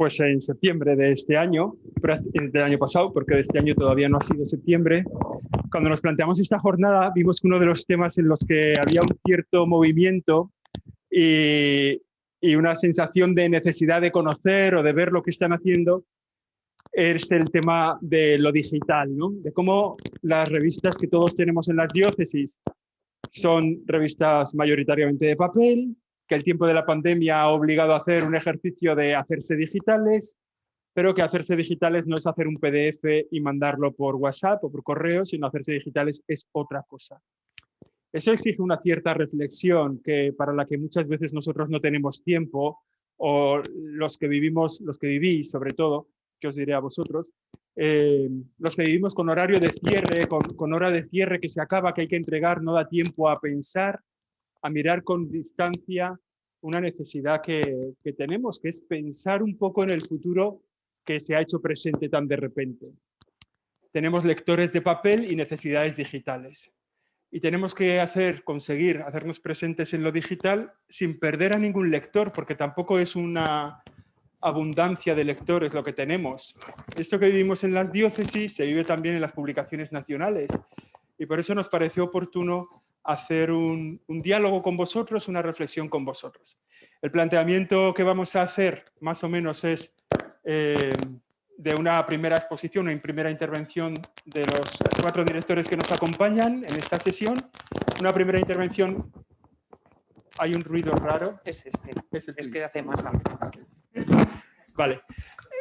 Pues en septiembre de este año, del año pasado, porque de este año todavía no ha sido septiembre, cuando nos planteamos esta jornada, vimos que uno de los temas en los que había un cierto movimiento y una sensación de necesidad de conocer o de ver lo que están haciendo es el tema de lo digital, ¿no? De cómo las revistas que todos tenemos en las diócesis son revistas mayoritariamente de papel, que el tiempo de la pandemia ha obligado a hacer un ejercicio de hacerse digitales, pero que hacerse digitales no es hacer un PDF y mandarlo por WhatsApp o por correo, sino hacerse digitales es otra cosa. Eso exige una cierta reflexión para la que muchas veces nosotros no tenemos tiempo, o los que vivís sobre todo, que os diré a vosotros, los que vivimos con horario de cierre, con hora de cierre que se acaba, que hay que entregar, no da tiempo a pensar, a mirar con distancia una necesidad que tenemos, que es pensar un poco en el futuro que se ha hecho presente tan de repente. Tenemos lectores de papel y necesidades digitales. Y tenemos que conseguir hacernos presentes en lo digital sin perder a ningún lector, porque tampoco es una abundancia de lectores lo que tenemos. Esto que vivimos en las diócesis se vive también en las publicaciones nacionales. Y por eso nos pareció oportuno hacer un diálogo con vosotros, una reflexión con vosotros. El planteamiento que vamos a hacer, más o menos, es de una primera exposición, una primera intervención de los 4 directores que nos acompañan en esta sesión. Una primera intervención... Hay un ruido raro. Es que hace más alto. Vale.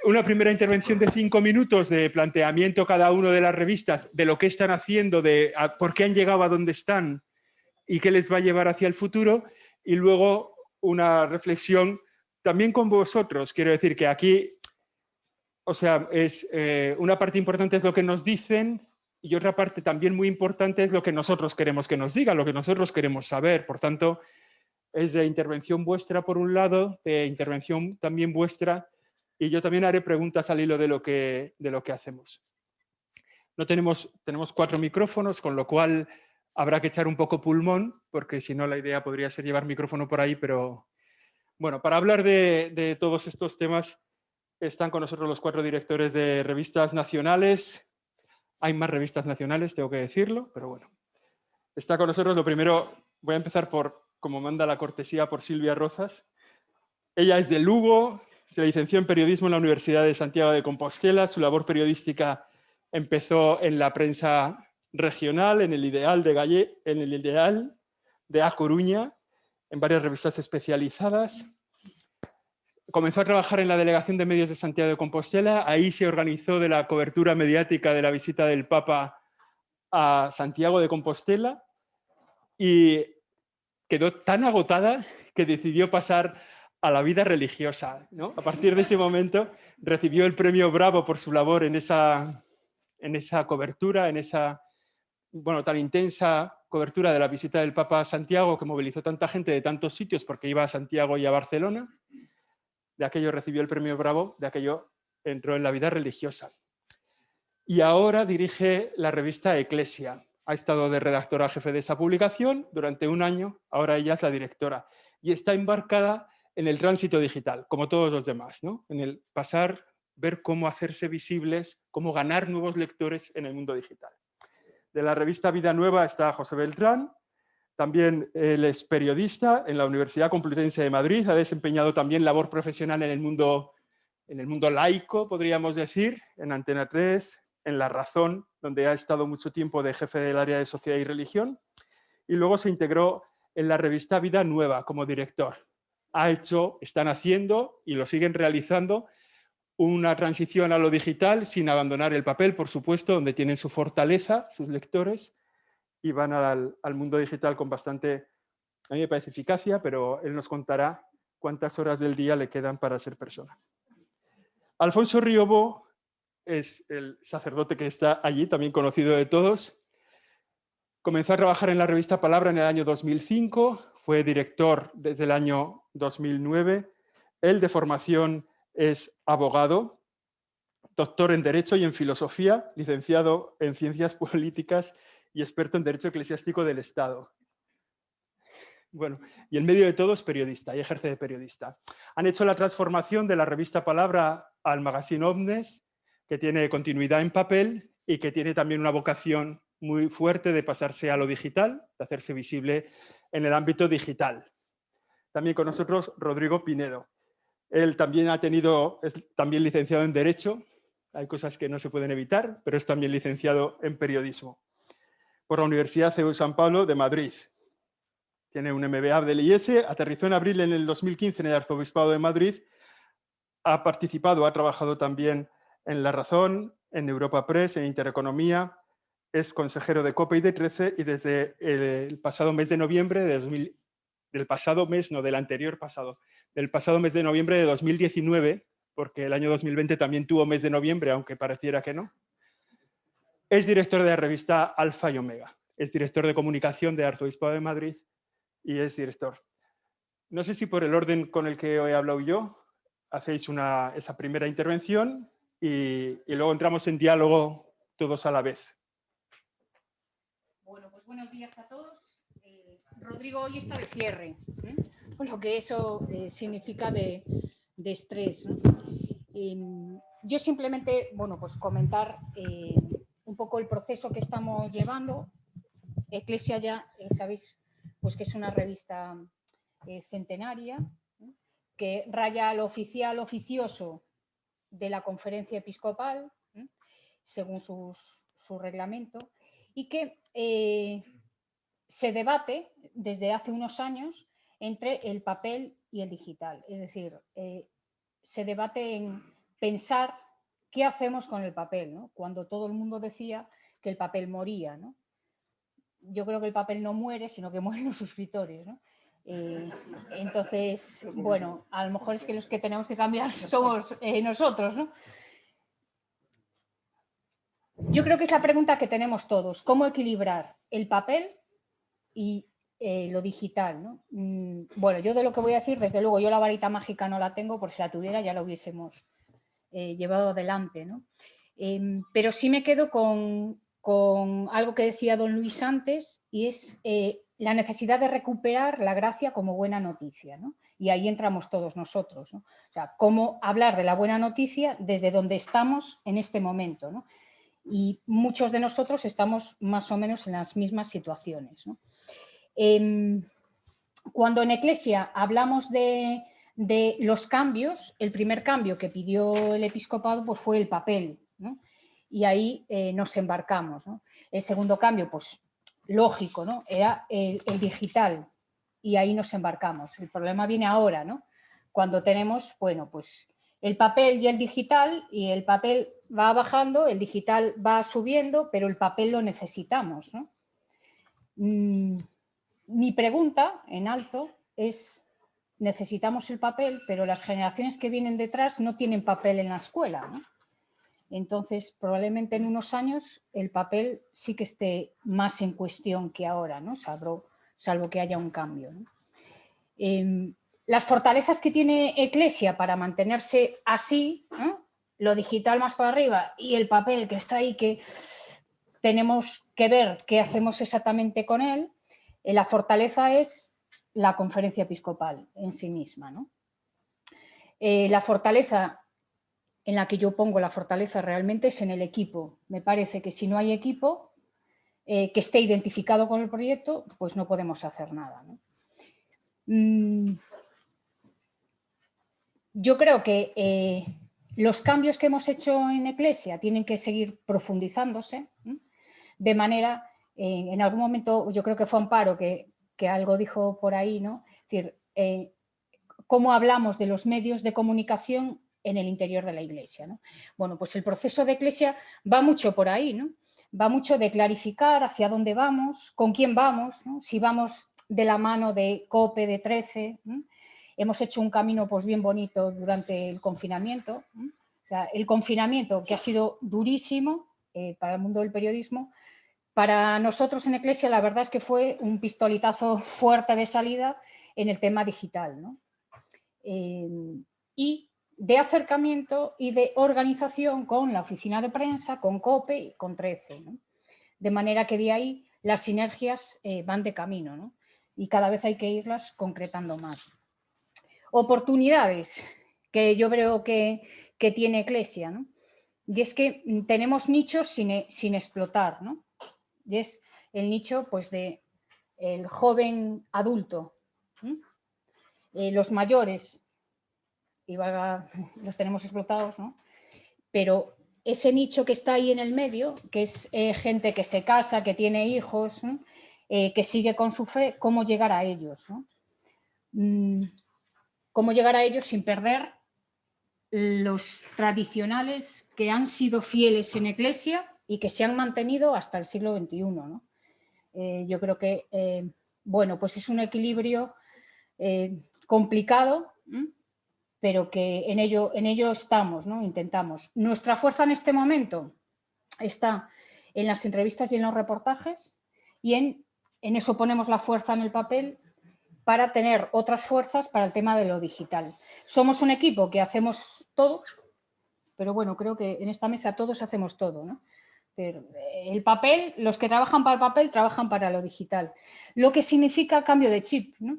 Una primera intervención de 5 minutos de planteamiento cada uno de las revistas, de lo que están haciendo, de por qué han llegado a donde están y qué les va a llevar hacia el futuro. Y luego una reflexión también con vosotros. Quiero decir que aquí, o sea, una parte importante es lo que nos dicen y otra parte también muy importante es lo que nosotros queremos que nos digan, lo que nosotros queremos saber. Por tanto, es de intervención vuestra por un lado, de intervención también vuestra, y yo también haré preguntas al hilo de lo que hacemos. Tenemos 4 micrófonos, con lo cual habrá que echar un poco pulmón, porque si no la idea podría ser llevar micrófono por ahí, pero bueno, para hablar de todos estos temas están con nosotros los 4 directores de revistas nacionales. Hay más revistas nacionales, tengo que decirlo, pero bueno. Está con nosotros, lo primero, voy a empezar por, como manda la cortesía, por Silvia Rozas. Ella es de Lugo, se licenció en periodismo en la Universidad de Santiago de Compostela. Su labor periodística empezó en la prensa regional, en el Ideal de A Coruña, en varias revistas especializadas. Comenzó a trabajar en la Delegación de Medios de Santiago de Compostela. Ahí se organizó de la cobertura mediática de la visita del Papa a Santiago de Compostela y quedó tan agotada que decidió pasar a la vida religiosa, ¿no? A partir de ese momento recibió el premio Bravo por su labor en esa cobertura, en esa tan intensa cobertura de la visita del Papa a Santiago, que movilizó tanta gente de tantos sitios porque iba a Santiago y a Barcelona. De aquello recibió el premio Bravo, de aquello entró en la vida religiosa. Y ahora dirige la revista Eclesia. Ha estado de redactora jefe de esa publicación durante un año, ahora ella es la directora. Y está embarcada en el tránsito digital, como todos los demás, ¿no? En el pasar, ver cómo hacerse visibles, cómo ganar nuevos lectores en el mundo digital. De la revista Vida Nueva está José Beltrán. También él es periodista en la Universidad Complutense de Madrid. Ha desempeñado también labor profesional en el mundo laico, podríamos decir, en Antena 3, en La Razón, donde ha estado mucho tiempo de jefe del área de Sociedad y Religión. Y luego se integró en la revista Vida Nueva como director. Están haciendo y lo siguen realizando una transición a lo digital sin abandonar el papel, por supuesto, donde tienen su fortaleza, sus lectores, y van al mundo digital con bastante, a mí me parece, eficacia, pero él nos contará cuántas horas del día le quedan para ser persona. Alfonso Riobo es el sacerdote que está allí, también conocido de todos. Comenzó a trabajar en la revista Palabra en el año 2005, fue director desde el año 2009. Él de formación es abogado, doctor en Derecho y en Filosofía, licenciado en Ciencias Políticas y experto en Derecho Eclesiástico del Estado. Bueno, y el medio de todo es periodista y ejerce de periodista. Han hecho la transformación de la revista Palabra al magazine Omnes, que tiene continuidad en papel y que tiene también una vocación muy fuerte de pasarse a lo digital, de hacerse visible en el ámbito digital. También con nosotros Rodrigo Pinedo. Él también es también licenciado en Derecho. Hay cosas que no se pueden evitar, pero es también licenciado en Periodismo por la Universidad CEU San Pablo de Madrid. Tiene un MBA del IES, aterrizó en abril en el 2015 en el Arzobispado de Madrid, ha participado, ha trabajado también en La Razón, en Europa Press, en Intereconomía, es consejero de COPE y de 13 y desde el pasado mes de noviembre del pasado mes de noviembre de 2019, porque el año 2020 también tuvo mes de noviembre, aunque pareciera que no, es director de la revista Alfa y Omega, es director de comunicación de Arzobispado de Madrid y es director. No sé si por el orden con el que he hablado yo, hacéis esa primera intervención y luego entramos en diálogo todos a la vez. Bueno, pues buenos días a todos. Rodrigo hoy está de cierre, pues lo que eso significa de estrés, ¿no? Yo simplemente, bueno, pues comentar un poco el proceso que estamos llevando. Eclesia ya, sabéis, pues que es una revista centenaria, que raya al oficial oficioso de la Conferencia Episcopal, según su reglamento, y que se debate desde hace unos años entre el papel y el digital. Es decir, se debate en pensar qué hacemos con el papel, ¿no? Cuando todo el mundo decía que el papel moría, ¿no? Yo creo que el papel no muere, sino que mueren los suscriptores, ¿no? Entonces, bueno, a lo mejor es que los que tenemos que cambiar somos nosotros, ¿no? Yo creo que es la pregunta que tenemos todos, ¿cómo equilibrar el papel y lo digital, ¿no? Bueno, yo de lo que voy a decir, desde luego, yo la varita mágica no la tengo, por si la tuviera ya la hubiésemos llevado adelante, ¿no? Pero sí me quedo con algo que decía don Luis antes, y es la necesidad de recuperar la gracia como buena noticia, ¿no? Y ahí entramos todos nosotros, ¿no? O sea, cómo hablar de la buena noticia desde donde estamos en este momento, ¿no? Y muchos de nosotros estamos más o menos en las mismas situaciones, ¿no? Cuando en Eclesia hablamos de los cambios, el primer cambio que pidió el episcopado pues fue el papel, ¿no? Y ahí nos embarcamos, ¿no? El segundo cambio, pues lógico, ¿no? Era el digital, y ahí nos embarcamos. El problema viene ahora, ¿no? Cuando tenemos, bueno, pues el papel y el digital, y el papel va bajando, el digital va subiendo, pero el papel lo necesitamos, ¿no? Mi pregunta en alto es, necesitamos el papel, pero las generaciones que vienen detrás no tienen papel en la escuela, ¿no? Entonces, probablemente en unos años el papel sí que esté más en cuestión que ahora, ¿no? Salvo que haya un cambio, ¿no? Las fortalezas que tiene Eclesia para mantenerse así, ¿no? Lo digital más para arriba y el papel que está ahí, que tenemos que ver qué hacemos exactamente con él. La fortaleza es la conferencia episcopal en sí misma, ¿no? La fortaleza en la que yo pongo la fortaleza realmente es en el equipo. Me parece que si no hay equipo que esté identificado con el proyecto, pues no podemos hacer nada, ¿no? Yo creo que los cambios que hemos hecho en Eclesia tienen que seguir profundizándose, de manera, en algún momento, yo creo que fue Amparo que algo dijo por ahí, ¿no? Es decir, cómo hablamos de los medios de comunicación en el interior de la Iglesia, ¿no? Bueno, pues el proceso de Eclesia va mucho por ahí, ¿no? Va mucho de clarificar hacia dónde vamos, con quién vamos, ¿no? Si vamos de la mano de COPE, de 13, ¿no? Hemos hecho un camino pues bien bonito durante el confinamiento, ¿no? O sea, el confinamiento que ha sido durísimo para el mundo del periodismo, para nosotros en Eclesia la verdad es que fue un pistoletazo fuerte de salida en el tema digital, ¿no? Y de acercamiento y de organización con la oficina de prensa, con COPE y con 13, ¿no? De manera que de ahí las sinergias van de camino, ¿no? y cada vez hay que irlas concretando más. Oportunidades que yo veo que tiene Eclesia, ¿no? Y es que tenemos nichos sin explotar, ¿no? Y es el nicho pues, de el joven adulto, los mayores, los tenemos explotados, ¿no? Pero ese nicho que está ahí en el medio, que es gente que se casa, que tiene hijos, ¿no? Que sigue con su fe, ¿cómo llegar a ellos? ¿No? ¿Cómo llegar a ellos sin perder los tradicionales que han sido fieles en Eclesia y que se han mantenido hasta el siglo XXI, ¿no? Yo creo que, bueno, pues es un equilibrio complicado, pero que en ello estamos, ¿no? Intentamos. Nuestra fuerza en este momento está en las entrevistas y en los reportajes, y en eso ponemos la fuerza en el papel para tener otras fuerzas para el tema de lo digital. Somos un equipo que hacemos todo, pero bueno, creo que en esta mesa todos hacemos todo, ¿no? El papel, los que trabajan para el papel trabajan para lo digital, lo que significa cambio de chip, ¿no?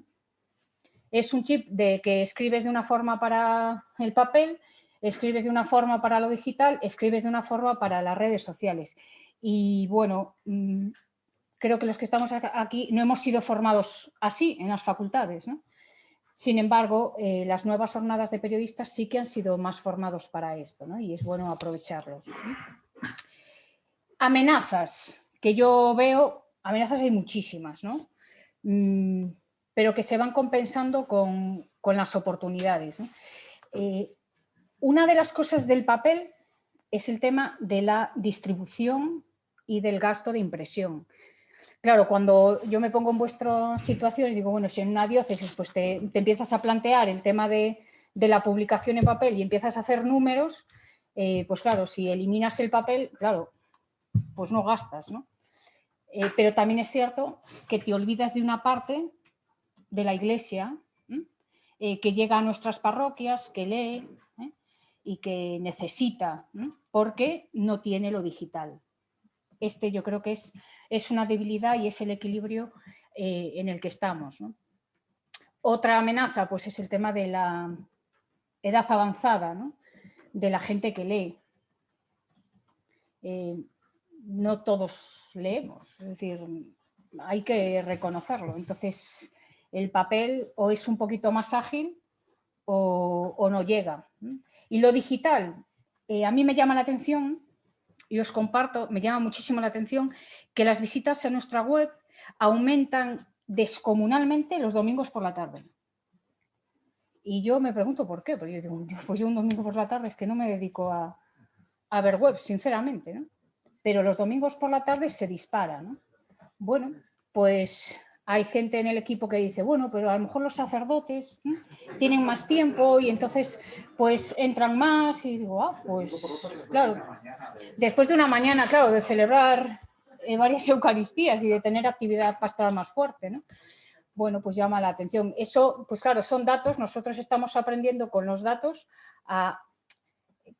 Es un chip de que escribes de una forma para el papel, escribes de una forma para lo digital, escribes de una forma para las redes sociales. Y bueno, creo que los que estamos aquí no hemos sido formados así en las facultades, ¿no? Sin embargo, las nuevas jornadas de periodistas sí que han sido más formados para esto, ¿no? Y es bueno aprovecharlos, ¿no? Amenazas, que yo veo, amenazas hay muchísimas, ¿no? Pero que se van compensando con las oportunidades, ¿no? Una de las cosas del papel es el tema de la distribución y del gasto de impresión. Claro, cuando yo me pongo en vuestra situación y digo, bueno, si en una diócesis pues te empiezas a plantear el tema de la publicación en papel y empiezas a hacer números, pues claro, si eliminas el papel, claro, pues no gastas, ¿no? Pero también es cierto que te olvidas de una parte de la Iglesia que llega a nuestras parroquias, que lee y que necesita, porque no tiene lo digital. Yo creo que es una debilidad y es el equilibrio en el que estamos, ¿no? Otra amenaza pues, es el tema de la edad avanzada, ¿no? De la gente que lee. No todos leemos, es decir, hay que reconocerlo. Entonces, el papel o es un poquito más ágil o no llega. Y lo digital, a mí me llama la atención, y os comparto, me llama muchísimo la atención que las visitas a nuestra web aumentan descomunalmente los domingos por la tarde. Y yo me pregunto por qué, porque yo digo, pues yo un domingo por la tarde es que no me dedico a ver web, sinceramente, ¿no? Pero los domingos por la tarde se dispara, ¿no? Bueno, pues hay gente en el equipo que dice, bueno, pero a lo mejor los sacerdotes tienen más tiempo y entonces pues entran más y digo, pues claro, después de una mañana, claro, de celebrar varias Eucaristías y de tener actividad pastoral más fuerte, ¿no? Bueno, pues llama la atención. Eso, pues claro, son datos, nosotros estamos aprendiendo con los datos a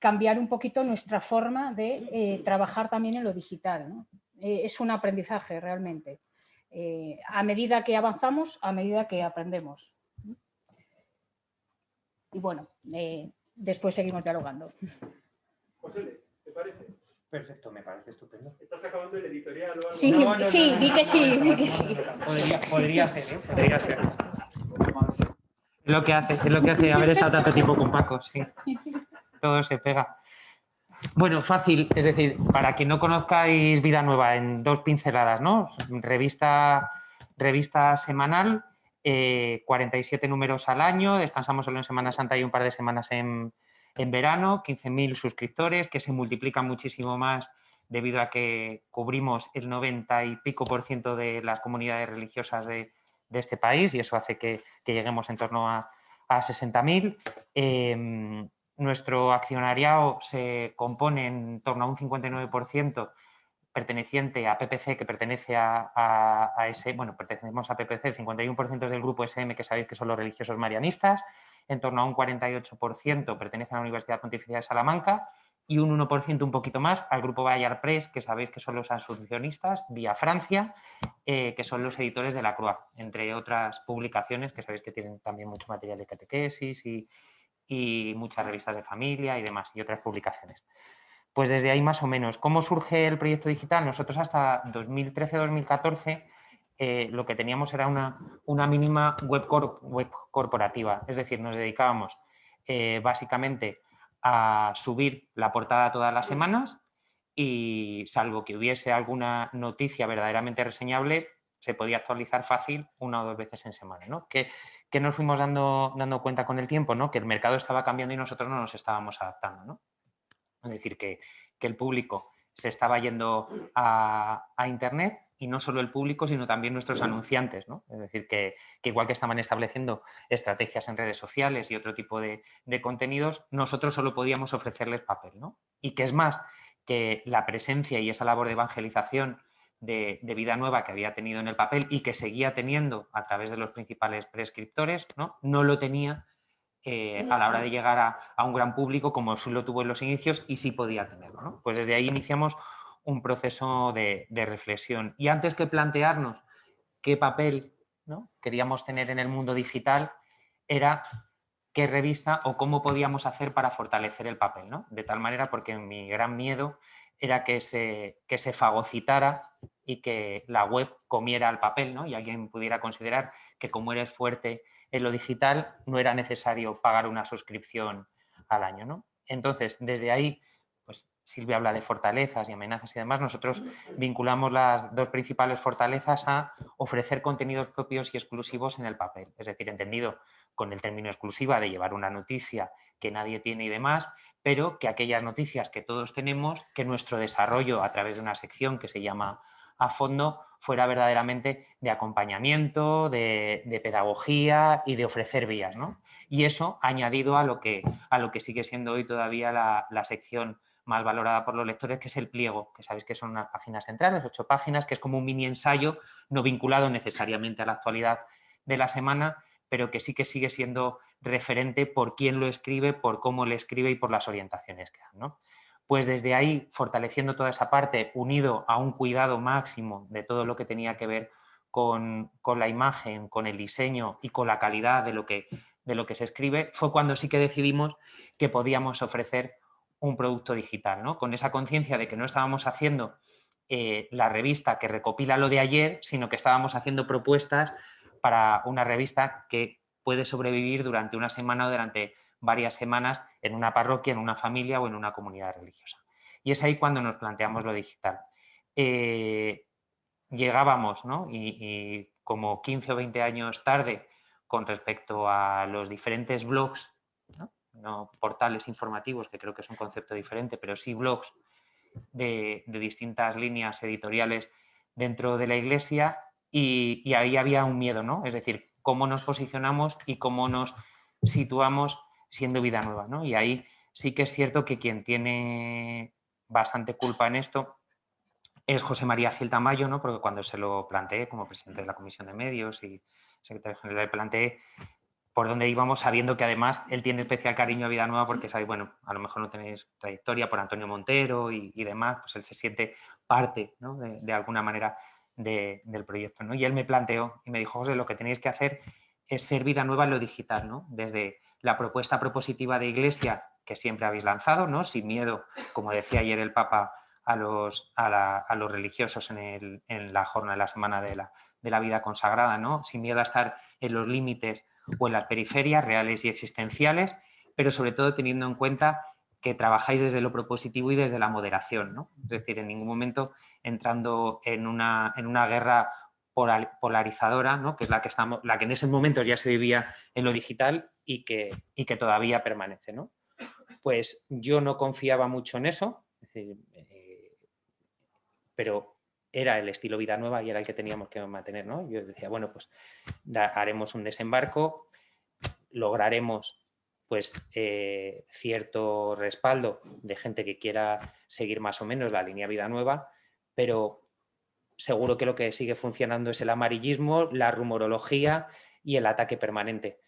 cambiar un poquito nuestra forma de trabajar también en lo digital, ¿no? Es un aprendizaje realmente. A medida que avanzamos, a medida que aprendemos. Y bueno, después seguimos dialogando. José, ¿te parece? Perfecto, me parece estupendo. ¿Estás acabando el editorial o algo? Sí, no, sí, di que sí, di que sí. Podría ser, ¿eh? Podría ser. Es lo que hace haber estado tanto tiempo con Paco, sí. Todo se pega. Bueno, fácil, es decir, para que no conozcáis Vida Nueva, en 2 pinceladas, ¿no? Revista semanal, 47 números al año, descansamos solo en Semana Santa y un par de semanas en verano, 15.000 suscriptores, que se multiplican muchísimo más debido a que cubrimos el 90 y pico % de las comunidades religiosas de este país, y eso hace que lleguemos en torno a 60.000. Nuestro accionariado se compone en torno a un 59% perteneciente a PPC, que pertenece a ese, bueno, pertenecemos a PPC, el 51% es del grupo SM, que sabéis que son los religiosos marianistas, en torno a un 48% pertenece a la Universidad Pontificia de Salamanca y un 1% un poquito más al grupo Bayard Press, que sabéis que son los asuncionistas, Vía Francia, que son los editores de La Croix, entre otras publicaciones que sabéis que tienen también mucho material de catequesis y muchas revistas de familia y demás, y otras publicaciones. Pues desde ahí más o menos. ¿Cómo surge el proyecto digital? Nosotros hasta 2013-2014 lo que teníamos era una mínima web corporativa, es decir, nos dedicábamos básicamente a subir la portada todas las semanas y salvo que hubiese alguna noticia verdaderamente reseñable, se podía actualizar fácil 1 o 2 veces en semana, ¿no? Que nos fuimos dando cuenta con el tiempo, ¿no? Que el mercado estaba cambiando y nosotros no nos estábamos adaptando, ¿no? Es decir, que el público se estaba yendo a Internet y no solo el público, sino también nuestros anunciantes, ¿no? Es decir, que igual que estaban estableciendo estrategias en redes sociales y otro tipo de contenidos, nosotros solo podíamos ofrecerles papel, ¿no? Y que es más, que la presencia y esa labor de evangelización de vida nueva que había tenido en el papel y que seguía teniendo a través de los principales prescriptores, no lo tenía a la hora de llegar a un gran público como sí lo tuvo en los inicios y sí podía tenerlo, ¿no? Pues desde ahí iniciamos un proceso de reflexión. Y antes que plantearnos qué papel, ¿no?, queríamos tener en el mundo digital, era qué revista o cómo podíamos hacer para fortalecer el papel, ¿no? De tal manera, porque mi gran miedo era que se fagocitara y que la web comiera al papel, ¿no? Y alguien pudiera considerar que como eres fuerte en lo digital, no era necesario pagar una suscripción al año, ¿no? Entonces, desde ahí, pues Silvia habla de fortalezas y amenazas y demás, nosotros vinculamos las 2 principales fortalezas a ofrecer contenidos propios y exclusivos en el papel, es decir, entendido con el término exclusiva de llevar una noticia que nadie tiene y demás, pero que aquellas noticias que todos tenemos, que nuestro desarrollo a través de una sección que se llama A Fondo fuera verdaderamente de acompañamiento, de pedagogía y de ofrecer vías, ¿no? Y eso añadido a lo que sigue siendo hoy todavía la sección más valorada por los lectores, que es el pliego, que sabéis que son unas páginas centrales, 8 páginas, que es como un mini ensayo, no vinculado necesariamente a la actualidad de la semana, pero que sí que sigue siendo referente por quién lo escribe, por cómo le escribe y por las orientaciones que dan, ¿no? Pues desde ahí, fortaleciendo toda esa parte, unido a un cuidado máximo de todo lo que tenía que ver con la imagen, con el diseño y con la calidad de lo que se escribe, fue cuando sí que decidimos que podíamos ofrecer un producto digital, ¿no? Con esa conciencia de que no estábamos haciendo la revista que recopila lo de ayer, sino que estábamos haciendo propuestas para una revista que puede sobrevivir durante una semana o durante varias semanas en una parroquia, en una familia o en una comunidad religiosa. Y es ahí cuando nos planteamos lo digital. Llegábamos, ¿no? Y como 15 o 20 años tarde con respecto a los diferentes blogs, no portales informativos, que creo que es un concepto diferente, pero sí blogs de distintas líneas editoriales dentro de la Iglesia, y ahí había un miedo, ¿no? Es decir, cómo nos posicionamos y cómo nos situamos siendo Vida Nueva, ¿no? Y ahí sí que es cierto que quien tiene bastante culpa en esto es José María Gil Tamayo, ¿no? Porque cuando se lo planteé como presidente de la Comisión de Medios y secretario general, le planteé por dónde íbamos, sabiendo que además él tiene especial cariño a Vida Nueva porque sabéis, bueno, a lo mejor no tenéis trayectoria por Antonio Montero y demás, pues él se siente parte, ¿no?, de alguna manera del proyecto, ¿no? Y él me planteó y me dijo, José, lo que tenéis que hacer es ser Vida Nueva en lo digital, ¿no? Desde la propuesta propositiva de Iglesia que siempre habéis lanzado, ¿no?, sin miedo, como decía ayer el Papa, a los religiosos en la jornada de la Semana de la Vida Consagrada, ¿no?, sin miedo a estar en los límites o en las periferias reales y existenciales, pero sobre todo teniendo en cuenta que trabajáis desde lo propositivo y desde la moderación, ¿no? Es decir, en ningún momento entrando en una guerra polarizadora, ¿no?, que es la que en ese momento ya se vivía en lo digital y que todavía permanece, ¿no? Pues yo no confiaba mucho en eso, es decir, pero era el estilo Vida Nueva y era el que teníamos que mantener, ¿no? Yo decía, bueno, pues haremos un desembarco, lograremos pues cierto respaldo de gente que quiera seguir más o menos la línea Vida Nueva, pero seguro que lo que sigue funcionando es el amarillismo, la rumorología y el ataque permanente.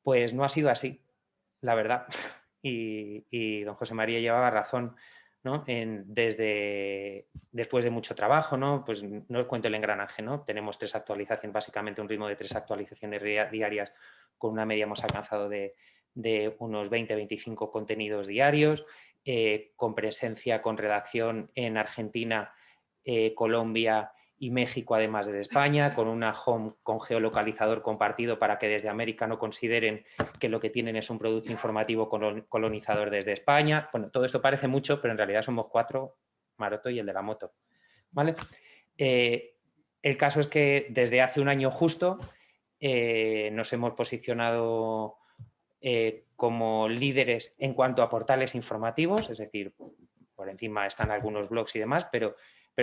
Pues no ha sido así, la verdad. y don José María llevaba razón, ¿no? Después de mucho trabajo, ¿no? Pues no os cuento el engranaje, ¿no? Tenemos 3 actualizaciones, básicamente un ritmo de 3 actualizaciones diarias, con una media hemos alcanzado de unos 20-25 contenidos diarios, con presencia, con redacción en Argentina, Colombia y México, además de España, con una home con geolocalizador compartido para que desde América no consideren que lo que tienen es un producto informativo colonizador desde España. Bueno, todo esto parece mucho, pero en realidad somos 4, Maroto y el de la moto, ¿vale? El caso es que desde hace un año justo nos hemos posicionado como líderes en cuanto a portales informativos, es decir, por encima están algunos blogs y demás, pero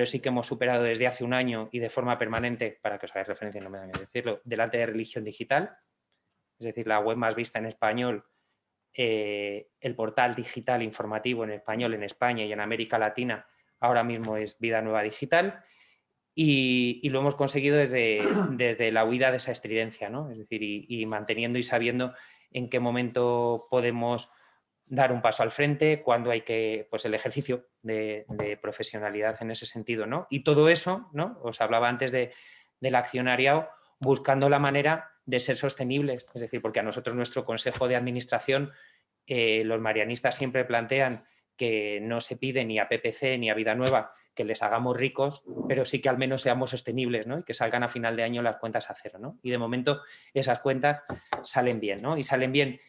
sí que hemos superado desde hace un año y de forma permanente, para que os hagáis referencia, no me da miedo decirlo, delante de Religión Digital, es decir, la web más vista en español, el portal digital informativo en español en España y en América Latina ahora mismo es Vida Nueva Digital, y lo hemos conseguido desde la huida de esa estridencia, ¿no? Es decir, y manteniendo y sabiendo en qué momento podemos dar un paso al frente, cuando hay que, pues el ejercicio de profesionalidad en ese sentido, ¿no? Y todo eso, ¿no? Os hablaba antes del accionariado, buscando la manera de ser sostenibles, es decir, porque a nosotros nuestro consejo de administración, los marianistas siempre plantean que no se pide ni a PPC ni a Vida Nueva que les hagamos ricos, pero sí que al menos seamos sostenibles, ¿no? Y que salgan a final de año las cuentas a cero, ¿no? Y de momento esas cuentas salen bien, ¿no? Y salen bien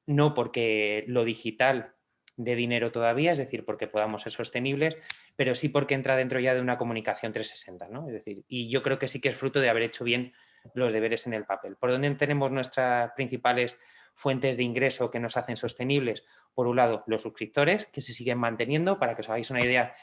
no porque lo digital dé dinero todavía, es decir, porque podamos ser sostenibles, pero sí porque entra dentro ya de una comunicación 360, ¿no? Es decir, y yo creo que sí que es fruto de haber hecho bien los deberes en el papel. ¿Por dónde tenemos nuestras principales fuentes de ingreso que nos hacen sostenibles? Por un lado, los suscriptores, que se siguen manteniendo. Para que os hagáis una idea,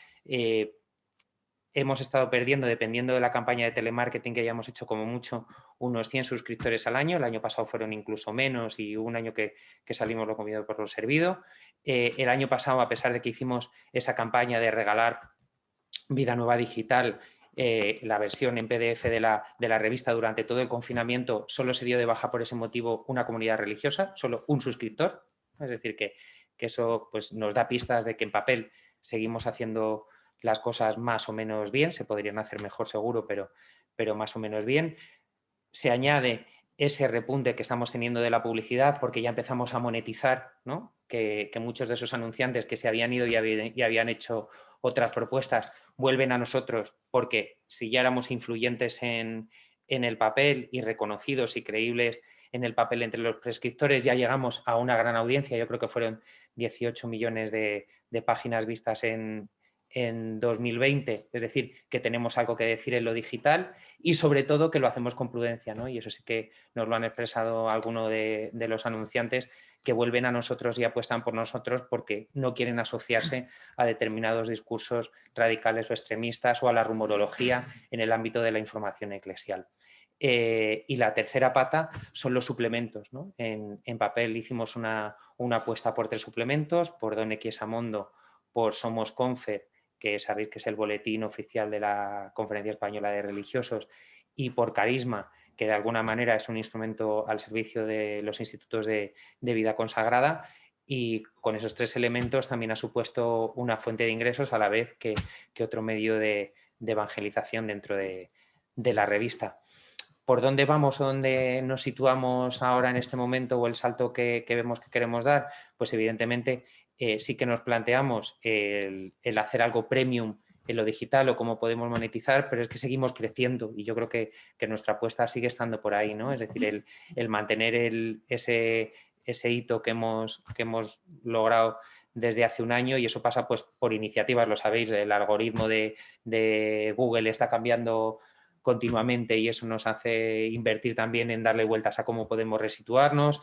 hemos estado perdiendo, dependiendo de la campaña de telemarketing que hayamos hecho, como mucho, unos 100 suscriptores al año. El año pasado fueron incluso menos y hubo un año que salimos lo comido por lo servido. El año pasado, a pesar de que hicimos esa campaña de regalar Vida Nueva Digital, la versión en PDF de la revista durante todo el confinamiento, solo se dio de baja por ese motivo una comunidad religiosa, solo un suscriptor. Es decir, que eso pues, nos da pistas de que en papel seguimos haciendo las cosas más o menos bien, se podrían hacer mejor seguro, pero más o menos bien. Se añade ese repunte que estamos teniendo de la publicidad porque ya empezamos a monetizar, ¿no? Que muchos de esos anunciantes que se habían ido y habían hecho otras propuestas vuelven a nosotros, porque si ya éramos influyentes en el papel y reconocidos y creíbles en el papel entre los prescriptores, ya llegamos a una gran audiencia. Yo creo que fueron 18 millones de páginas vistas en 2020, es decir, que tenemos algo que decir en lo digital y sobre todo que lo hacemos con prudencia, ¿no? Y eso sí que nos lo han expresado algunos de los anunciantes, que vuelven a nosotros y apuestan por nosotros porque no quieren asociarse a determinados discursos radicales o extremistas o a la rumorología en el ámbito de la información eclesial. Y la tercera pata son los suplementos, ¿no? En papel hicimos una apuesta por 3 suplementos, por Don Equiesamondo, por Somos Confer, que sabéis que es el boletín oficial de la Conferencia Española de Religiosos, y por Carisma, que de alguna manera es un instrumento al servicio de los institutos de vida consagrada, y con esos 3 elementos también ha supuesto una fuente de ingresos a la vez que otro medio de evangelización dentro de la revista. ¿Por dónde vamos o dónde nos situamos ahora en este momento o el salto que vemos que queremos dar? Pues evidentemente sí que nos planteamos el hacer algo premium en lo digital o cómo podemos monetizar, pero es que seguimos creciendo y yo creo que nuestra apuesta sigue estando por ahí, ¿no? Es decir, el mantener ese hito que hemos logrado desde hace un año, y eso pasa pues por iniciativas, lo sabéis, el algoritmo de Google está cambiando continuamente y eso nos hace invertir también en darle vueltas a cómo podemos resituarnos.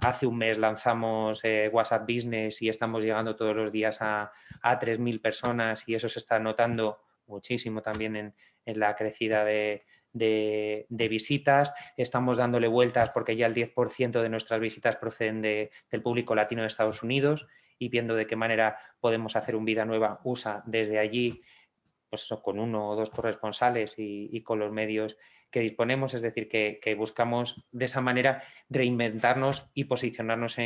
Hace un mes lanzamos WhatsApp Business y estamos llegando todos los días a 3.000 personas y eso se está notando muchísimo también en la crecida de visitas. Estamos dándole vueltas porque ya el 10% de nuestras visitas proceden del público latino de Estados Unidos y viendo de qué manera podemos hacer un Vida Nueva USA desde allí, pues eso, con 1 o 2 corresponsales y con los medios disponemos, es decir, que buscamos de esa manera reinventarnos y posicionarnos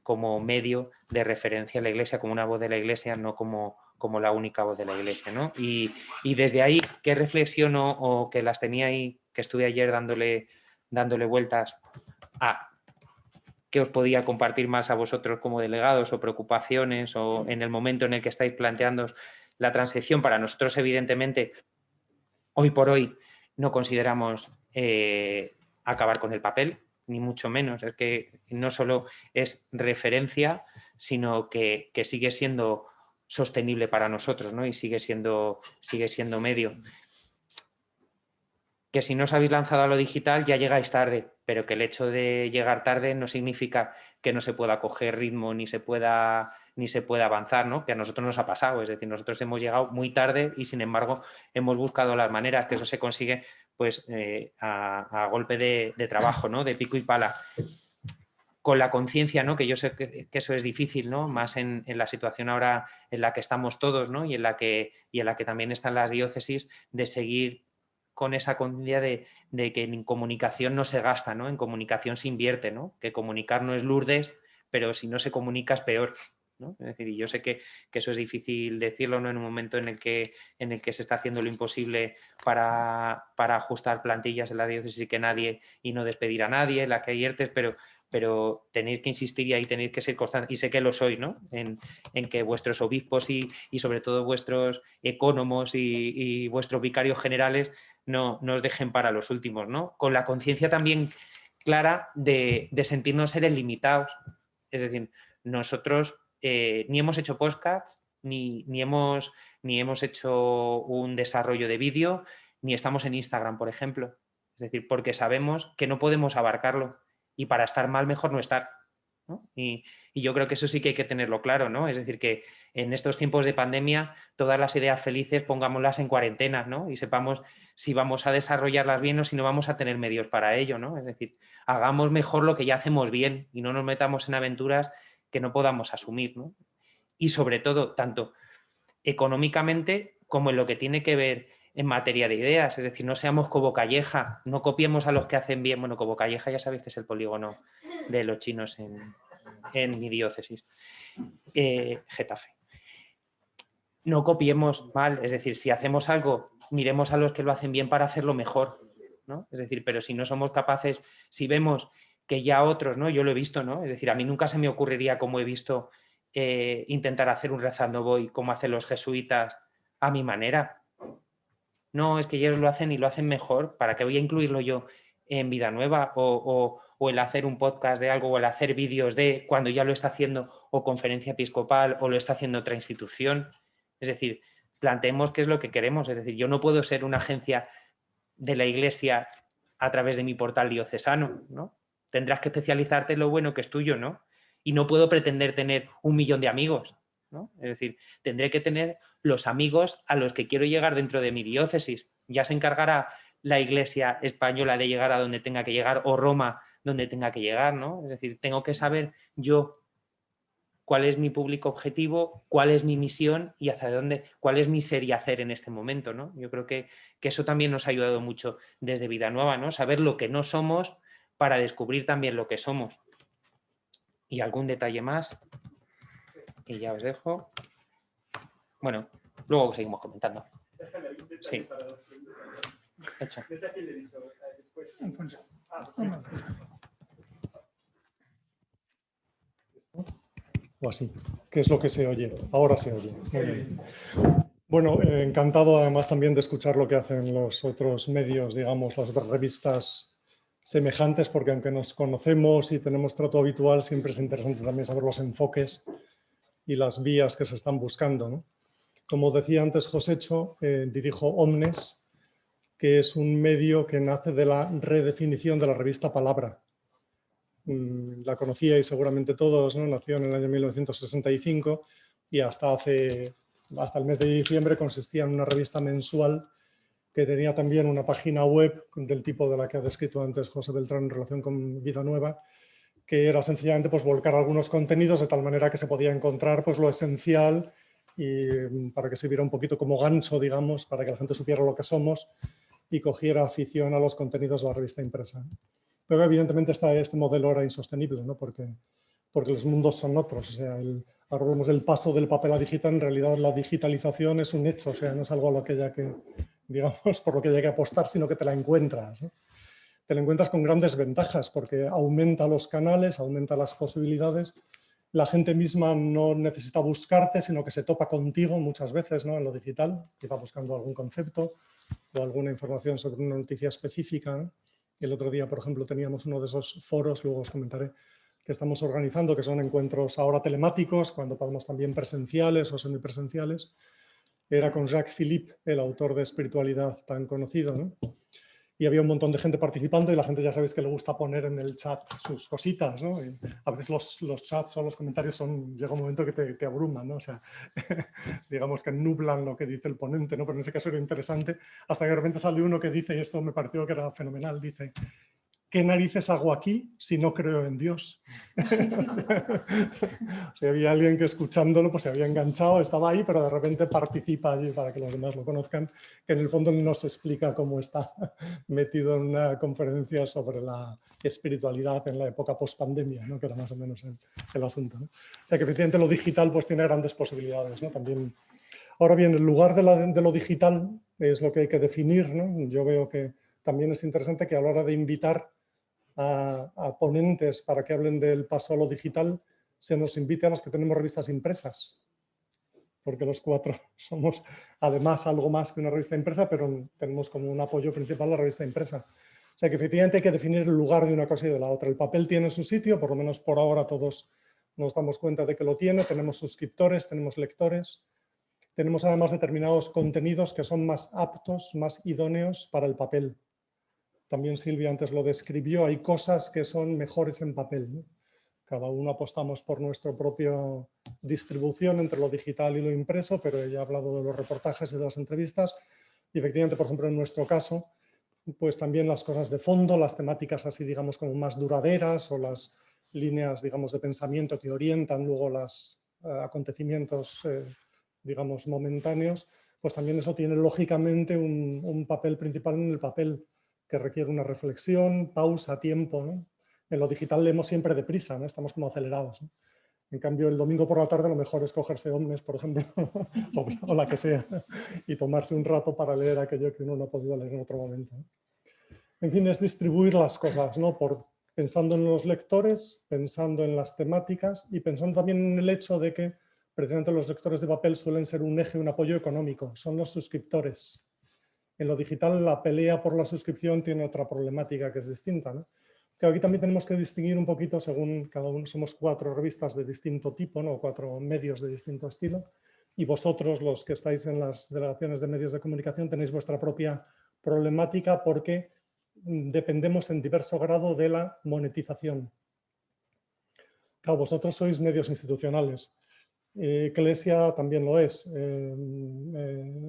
como medio de referencia a la Iglesia, como una voz de la Iglesia, no como la única voz de la Iglesia, ¿no? Y desde ahí, ¿qué reflexiono o que las tenía ahí, que estuve ayer dándole vueltas a qué os podía compartir más a vosotros como delegados o preocupaciones o en el momento en el que estáis planteando la transición? Para nosotros, evidentemente, hoy por hoy no consideramos acabar con el papel, ni mucho menos. Es que no solo es referencia, sino que sigue siendo sostenible para nosotros, ¿no? Y sigue siendo medio. Que si no os habéis lanzado a lo digital ya llegáis tarde, pero que el hecho de llegar tarde no significa que no se pueda coger ritmo ni se pueda avanzar, ¿no? Que a nosotros nos ha pasado, es decir, nosotros hemos llegado muy tarde y sin embargo hemos buscado las maneras, que eso se consigue pues a golpe de trabajo, ¿no? De pico y pala. Con la conciencia, ¿no? Que yo sé que eso es difícil, ¿no? Más en la situación ahora en la que estamos todos, ¿no? Y en la que también están las diócesis, de seguir con esa conciencia de que en comunicación no se gasta, ¿no? En comunicación se invierte, ¿no? Que comunicar no es Lourdes, pero si no se comunica es peor, ¿no? Es decir, y yo sé que eso es difícil decirlo, ¿no? En un momento en el que se está haciendo lo imposible para ajustar plantillas en la diócesis y no despedir a nadie, en la que hay ERTEs, pero tenéis que insistir y ahí tenéis que ser constantes, y sé que lo sois, ¿no? En que vuestros obispos y sobre todo vuestros ecónomos y vuestros vicarios generales no os dejen para los últimos, ¿no? Con la conciencia también clara de sentirnos seres limitados. Es decir, nosotros ni hemos hecho podcasts, ni hemos hecho un desarrollo de vídeo, ni estamos en Instagram, por ejemplo. Es decir, porque sabemos que no podemos abarcarlo. Y para estar mal, mejor no estar, ¿no? Y yo creo que eso sí que hay que tenerlo claro, ¿no? Es decir, que en estos tiempos de pandemia todas las ideas felices pongámoslas en cuarentena, ¿no? Y sepamos si vamos a desarrollarlas bien o si no vamos a tener medios para ello, ¿no? Es decir, hagamos mejor lo que ya hacemos bien y no nos metamos en aventuras que no podamos asumir, ¿no? Y sobre todo, tanto económicamente como en lo que tiene que ver en materia de ideas, es decir, no seamos Cobo Calleja, no copiemos a los que hacen bien. Bueno, Cobo Calleja ya sabéis que es el polígono de los chinos en mi diócesis, Getafe. No copiemos mal, es decir, si hacemos algo, miremos a los que lo hacen bien para hacerlo mejor, ¿no? Es decir, pero si no somos capaces, si vemos que ya otros, ¿no? Yo lo he visto, ¿no? Es decir, a mí nunca se me ocurriría, como he visto, intentar hacer un rezando voy como hacen los jesuitas a mi manera. No, es que ellos lo hacen y lo hacen mejor. ¿Para qué voy a incluirlo yo en Vida Nueva? O el hacer un podcast de algo, o el hacer vídeos de cuando ya lo está haciendo o Conferencia Episcopal o lo está haciendo otra institución. Es decir, planteemos qué es lo que queremos. Es decir, yo no puedo ser una agencia de la Iglesia a través de mi portal diocesano, ¿no? Tendrás que especializarte en lo bueno que es tuyo, ¿no? Y no puedo pretender tener 1 millón de amigos, ¿no? Es decir, tendré que tener los amigos a los que quiero llegar dentro de mi diócesis. Ya se encargará la Iglesia española de llegar a donde tenga que llegar, o Roma donde tenga que llegar, ¿no? Es decir, tengo que saber yo cuál es mi público objetivo, cuál es mi misión y hacia dónde, cuál es mi ser y hacer en este momento, ¿no? Yo creo que eso también nos ha ayudado mucho desde Vida Nueva, ¿no? Saber lo que no somos para descubrir también lo que somos. Y algún detalle más, y ya os dejo. Bueno, luego seguimos comentando. Sí. Hecho. O así. ¿Qué es lo que se oye? Ahora se oye. Muy bien. Bueno, encantado además también de escuchar lo que hacen los otros medios, digamos, las otras revistas semejantes, porque aunque nos conocemos y tenemos trato habitual, siempre es interesante también saber los enfoques y las vías que se están buscando, ¿no? Como decía antes Josécho, dirijo Omnes, que es un medio que nace de la redefinición de la revista Palabra. La conocíais seguramente todos, ¿no? Nació en el año 1965 y hasta el mes de diciembre consistía en una revista mensual que tenía también una página web del tipo de la que ha descrito antes José Beltrán en relación con Vida Nueva, que era sencillamente pues, volcar algunos contenidos de tal manera que se podía encontrar pues, lo esencial y para que se viera un poquito como gancho, digamos, para que la gente supiera lo que somos y cogiera afición a los contenidos de la revista impresa. Pero evidentemente este modelo era insostenible, ¿no? porque los mundos son otros. O sea, ahora vemos el paso del papel a digital, en realidad la digitalización es un hecho, o sea, no es algo a lo que haya que, digamos, por lo que haya que apostar, sino que te la encuentras, ¿no? Te la encuentras con grandes ventajas porque aumenta los canales, aumenta las posibilidades. La gente misma no necesita buscarte, sino que se topa contigo muchas veces, ¿no? En lo digital, quizá buscando algún concepto o alguna información sobre una noticia específica, ¿no? El otro día, por ejemplo, teníamos uno de esos foros, luego os comentaré, que estamos organizando, que son encuentros ahora telemáticos, cuando podemos también presenciales o semipresenciales. Era con Jacques Philippe, el autor de Espiritualidad tan conocido, ¿no? Y había un montón de gente participando y la gente ya sabéis que le gusta poner en el chat sus cositas, ¿no? Y a veces los chats o los comentarios llega un momento que te abruman, ¿no? O sea, digamos que nublan lo que dice el ponente, ¿no? Pero en ese caso era interesante, hasta que de repente salió uno que dice, y esto me pareció que era fenomenal, dice: ¿qué narices hago aquí si no creo en Dios? O sea, había alguien que escuchándolo pues se había enganchado, estaba ahí, pero de repente participa allí para que los demás lo conozcan, que en el fondo no se explica cómo está metido en una conferencia sobre la espiritualidad en la época post-pandemia, ¿no? Que era más o menos el asunto, ¿no? O sea, que efectivamente lo digital pues tiene grandes posibilidades, ¿no? También. Ahora bien, el lugar de lo digital es lo que hay que definir, ¿no? Yo veo que también es interesante que a la hora de invitar a ponentes para que hablen del paso a lo digital, se nos invite a los que tenemos revistas impresas, porque los 4 somos además algo más que una revista impresa, pero tenemos como un apoyo principal la revista impresa. O sea que efectivamente hay que definir el lugar de una cosa y de la otra. El papel tiene su sitio, por lo menos por ahora todos nos damos cuenta de que lo tiene, tenemos suscriptores, tenemos lectores, tenemos además determinados contenidos que son más aptos, más idóneos para el papel. También Silvia antes lo describió, hay cosas que son mejores en papel, ¿no? Cada uno apostamos por nuestra propia distribución entre lo digital y lo impreso, pero ella ha hablado de los reportajes y de las entrevistas. Y efectivamente, por ejemplo, en nuestro caso, pues también las cosas de fondo, las temáticas así, digamos, como más duraderas o las líneas, digamos, de pensamiento que orientan luego los acontecimientos, digamos, momentáneos, pues también eso tiene lógicamente un papel principal en el papel, que requiere una reflexión, pausa, tiempo, ¿no? En lo digital leemos siempre deprisa, ¿no? Estamos como acelerados, ¿no? En cambio, el domingo por la tarde lo mejor es cogerse Omnes, por ejemplo, o la que sea, y tomarse un rato para leer aquello que uno no ha podido leer en otro momento, ¿no? En fin, es distribuir las cosas, ¿no? Pensando en los lectores, pensando en las temáticas y pensando también en el hecho de que precisamente los lectores de papel suelen ser un eje, un apoyo económico, son los suscriptores. En lo digital la pelea por la suscripción tiene otra problemática que es distinta, ¿no? Que aquí también tenemos que distinguir un poquito según cada uno. Somos 4 revistas de distinto tipo, ¿no? 4 medios de distinto estilo, y vosotros, los que estáis en las delegaciones de medios de comunicación, tenéis vuestra propia problemática porque dependemos en diverso grado de la monetización. Claro, vosotros sois medios institucionales. Eclesia también lo es,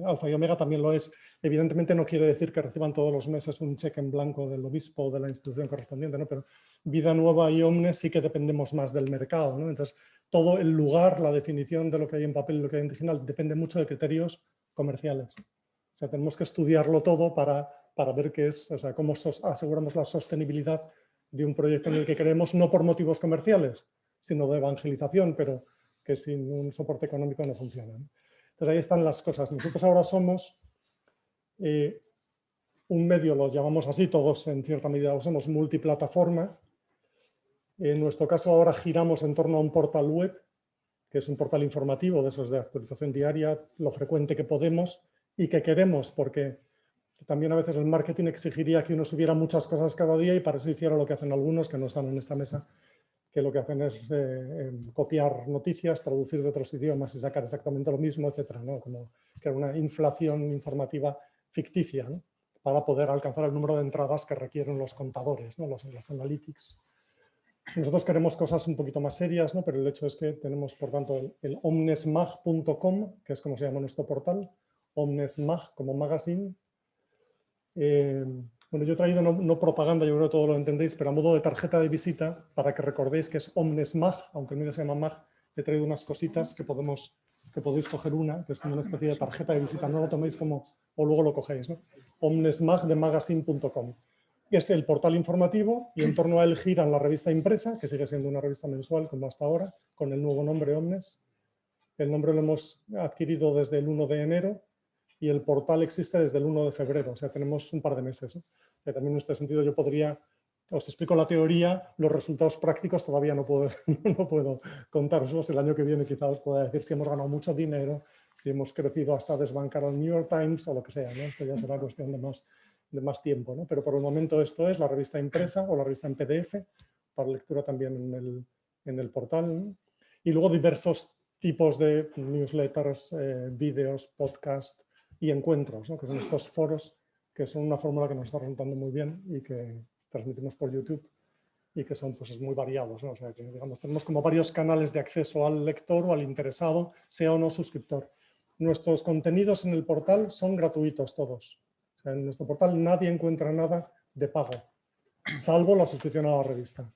Alfa y Omega también lo es. Evidentemente no quiere decir que reciban todos los meses un cheque en blanco del obispo o de la institución correspondiente, ¿no? Pero Vida Nueva y Omnes sí que dependemos más del mercado, ¿no? Entonces, todo el lugar, la definición de lo que hay en papel y lo que hay en digital depende mucho de criterios comerciales. O sea, tenemos que estudiarlo todo para ver qué es, o sea, cómo aseguramos la sostenibilidad de un proyecto en el que creemos, no por motivos comerciales, sino de evangelización, pero que sin un soporte económico no funciona, ¿no? Entonces ahí están las cosas. Nosotros ahora somos un medio, lo llamamos así, todos en cierta medida lo somos, multiplataforma. En nuestro caso ahora giramos en torno a un portal web, que es un portal informativo de esos de actualización diaria, lo frecuente que podemos y que queremos, porque también a veces el marketing exigiría que uno subiera muchas cosas cada día y para eso hiciera lo que hacen algunos que no están en esta mesa, que lo que hacen es copiar noticias, traducir de otros idiomas y sacar exactamente lo mismo, etcétera, ¿no? Como que era una inflación informativa ficticia, ¿no? Para poder alcanzar el número de entradas que requieren los contadores, ¿no? Los analytics. Nosotros queremos cosas un poquito más serias, ¿no? Pero el hecho es que tenemos, por tanto, el omnesmag.com, que es como se llama nuestro portal, omnesmag como magazine. Bueno, yo he traído no propaganda, yo creo que todo lo entendéis, pero a modo de tarjeta de visita, para que recordéis que es Omnes Mag, aunque el medio se llama Mag, he traído unas cositas que podéis coger una, que es como una especie de tarjeta de visita, no lo toméis como, o luego lo cogéis, ¿no? omnesmag.magazine.com. Es el portal informativo y en torno a él giran la revista impresa, que sigue siendo una revista mensual como hasta ahora, con el nuevo nombre Omnes. El nombre lo hemos adquirido desde el 1 de enero y el portal existe desde el 1 de febrero, o sea, tenemos un par de meses, ¿no? También en este sentido yo podría, os explico la teoría, los resultados prácticos todavía no puedo, no puedo contaros. El año que viene quizá os pueda decir si hemos ganado mucho dinero, si hemos crecido hasta desbancar al New York Times o lo que sea, ¿no? Esto ya será cuestión de más tiempo, ¿no? Pero por el momento esto es la revista impresa o la revista en PDF, para lectura también en el portal, ¿no? Y luego diversos tipos de newsletters, vídeos, podcasts y encuentros, ¿no? Que son estos foros, que son una fórmula que nos está resultando muy bien y que transmitimos por YouTube y que son pues, muy variados, ¿no? O sea, que digamos, tenemos como varios canales de acceso al lector o al interesado, sea o no suscriptor. Nuestros contenidos en el portal son gratuitos todos. O sea, en nuestro portal nadie encuentra nada de pago, salvo la suscripción a la revista.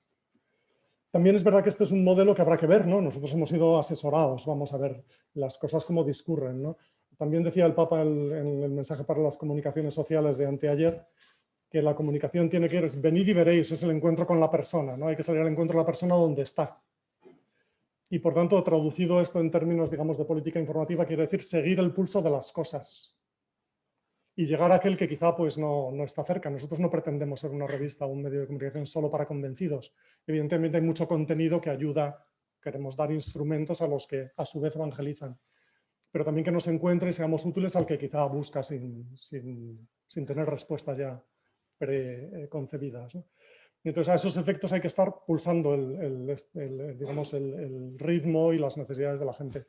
También es verdad que este es un modelo que habrá que ver, ¿no? Nosotros hemos sido asesorados, vamos a ver las cosas como discurren, ¿no? También decía el Papa en el mensaje para las comunicaciones sociales de anteayer que la comunicación tiene que ir, venid y veréis, es el encuentro con la persona, ¿no? Hay que salir al encuentro de la persona donde está. Y por tanto, traducido esto en términos, digamos, de política informativa, quiere decir seguir el pulso de las cosas y llegar a aquel que quizá pues, no está cerca. Nosotros no pretendemos ser una revista o un medio de comunicación solo para convencidos. Evidentemente hay mucho contenido que ayuda, queremos dar instrumentos a los que a su vez evangelizan, pero también que nos encuentre y seamos útiles al que quizá busca sin tener respuestas ya preconcebidas, ¿no? Y entonces a esos efectos hay que estar pulsando digamos, el ritmo y las necesidades de la gente.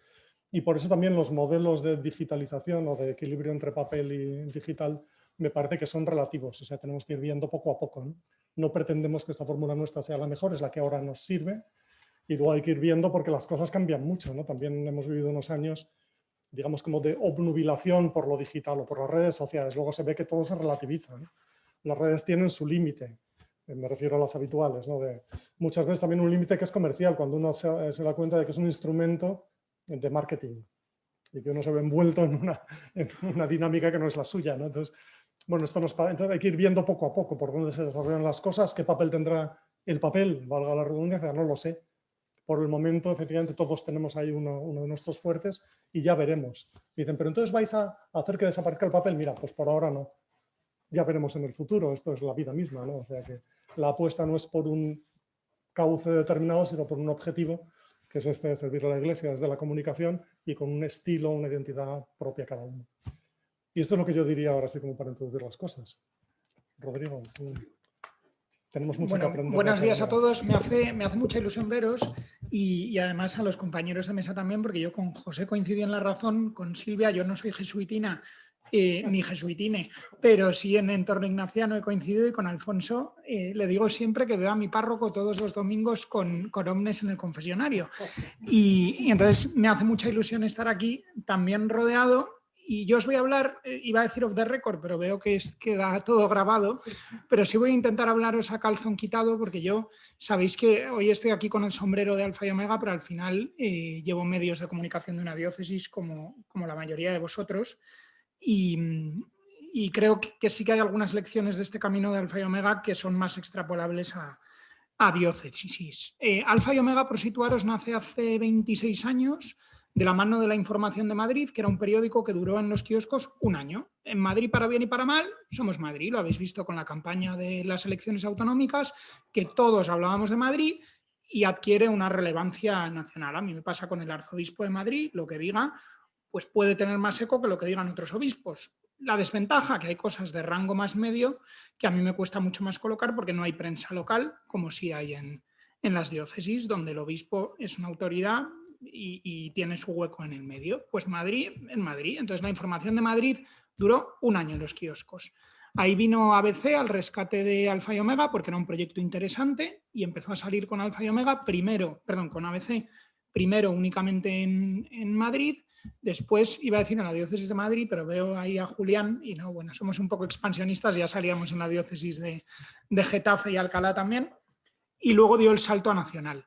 Y por eso también los modelos de digitalización o de equilibrio entre papel y digital me parece que son relativos. O sea, tenemos que ir viendo poco a poco, ¿no? No pretendemos que esta fórmula nuestra sea la mejor, es la que ahora nos sirve. Y luego hay que ir viendo porque las cosas cambian mucho, ¿no? También hemos vivido unos años, digamos, como de obnubilación por lo digital o por las redes sociales. Luego se ve que todo se relativiza, ¿no? Las redes tienen su límite. Me refiero a las habituales, ¿no? Muchas veces también un límite que es comercial, cuando uno se da cuenta de que es un instrumento de marketing y que uno se ve envuelto en una dinámica que no es la suya, ¿no? Entonces, bueno, entonces hay que ir viendo poco a poco por dónde se desarrollan las cosas, qué papel tendrá el papel, valga la redundancia, no lo sé. Por el momento, efectivamente, todos tenemos ahí uno de nuestros fuertes y ya veremos. Dicen, pero entonces vais a hacer que desaparezca el papel. Mira, pues por ahora no. Ya veremos en el futuro, esto es la vida misma, ¿no? O sea que la apuesta no es por un cauce determinado, sino por un objetivo, que es este de servir a la Iglesia desde la comunicación y con un estilo, una identidad propia cada uno. Y esto es lo que yo diría ahora sí como para introducir las cosas. Rodrigo, tenemos mucho que aprender. Buenos días a todos, me hace mucha ilusión veros y además a los compañeros de mesa también, porque yo con José coincidí en la razón, con Silvia, yo no soy jesuitina, ni jesuitine, pero sí en entorno ignaciano he coincidido y con Alfonso le digo siempre que veo a mi párroco todos los domingos con Omnes en el confesionario y entonces me hace mucha ilusión estar aquí también rodeado y yo os voy a hablar, iba a decir off the record, pero veo que queda todo grabado, pero sí voy a intentar hablaros a calzón quitado porque yo, sabéis que hoy estoy aquí con el sombrero de Alfa y Omega, pero al final llevo medios de comunicación de una diócesis como la mayoría de vosotros. Y creo que sí que hay algunas lecciones de este camino de Alfa y Omega que son más extrapolables a diócesis. Alfa y Omega, por situaros, nace hace 26 años de la mano de La Información de Madrid, que era un periódico que duró en los kioscos un año. En Madrid, para bien y para mal, somos Madrid. Lo habéis visto con la campaña de las elecciones autonómicas, que todos hablábamos de Madrid y adquiere una relevancia nacional. A mí me pasa con el arzobispo de Madrid, lo que diga pues puede tener más eco que lo que digan otros obispos. La desventaja, que hay cosas de rango más medio que a mí me cuesta mucho más colocar porque no hay prensa local, como sí hay en las diócesis, donde el obispo es una autoridad y tiene su hueco en el medio. Pues Madrid, en Madrid. Entonces la Información de Madrid duró un año en los kioscos. Ahí vino ABC al rescate de Alfa y Omega porque era un proyecto interesante y empezó a salir con Alfa y Omega, con ABC, primero únicamente en Madrid. Después iba a decir en la diócesis de Madrid, pero veo ahí a Julián y no, bueno, somos un poco expansionistas, ya salíamos en la diócesis de Getafe y Alcalá también, y luego dio el salto a nacional.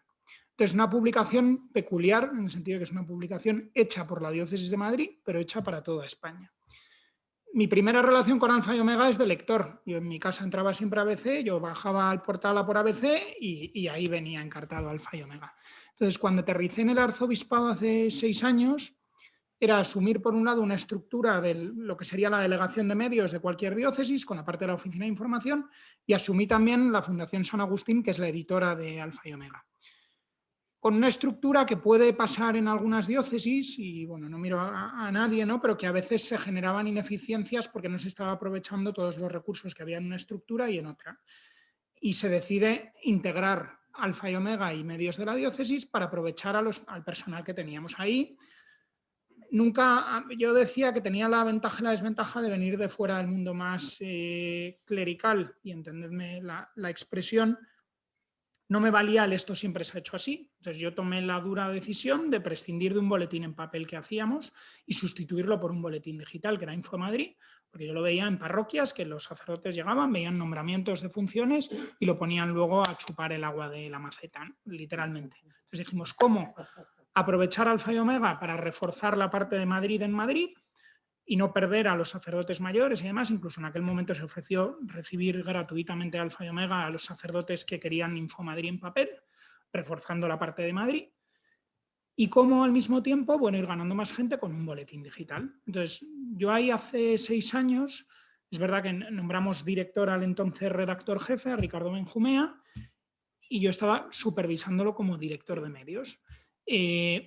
Entonces, una publicación peculiar, en el sentido de que es una publicación hecha por la diócesis de Madrid, pero hecha para toda España. Mi primera relación con Alfa y Omega es de lector. Yo en mi casa entraba siempre a ABC, yo bajaba al portal a por ABC y ahí venía encartado Alfa y Omega. Entonces, cuando aterricé en el arzobispado hace 6 años, era asumir, por un lado, una estructura de lo que sería la delegación de medios de cualquier diócesis, con la parte de la oficina de información, y asumí también la Fundación San Agustín, que es la editora de Alfa y Omega. Con una estructura que puede pasar en algunas diócesis, y bueno, no miro a nadie, ¿no? Pero que a veces se generaban ineficiencias porque no se estaba aprovechando todos los recursos que había en una estructura y en otra. Y se decide integrar Alfa y Omega y medios de la diócesis para aprovechar al personal que teníamos ahí. Nunca, yo decía que tenía la ventaja y la desventaja de venir de fuera del mundo más clerical, y entendedme la expresión. No me valía el esto siempre se ha hecho así. Entonces yo tomé la dura decisión de prescindir de un boletín en papel que hacíamos y sustituirlo por un boletín digital, que era Infomadrid, porque yo lo veía en parroquias que los sacerdotes llegaban, veían nombramientos de funciones y lo ponían luego a chupar el agua de la maceta, ¿no? Literalmente. Entonces dijimos, ¿cómo aprovechar Alfa y Omega para reforzar la parte de Madrid en Madrid y no perder a los sacerdotes mayores y demás? Incluso en aquel momento se ofreció recibir gratuitamente Alfa y Omega a los sacerdotes que querían Infomadrid en papel, reforzando la parte de Madrid. Y cómo al mismo tiempo, bueno, ir ganando más gente con un boletín digital. Entonces, yo ahí hace 6 años, es verdad que nombramos director al entonces redactor jefe, a Ricardo Benjumea, y yo estaba supervisándolo como director de medios.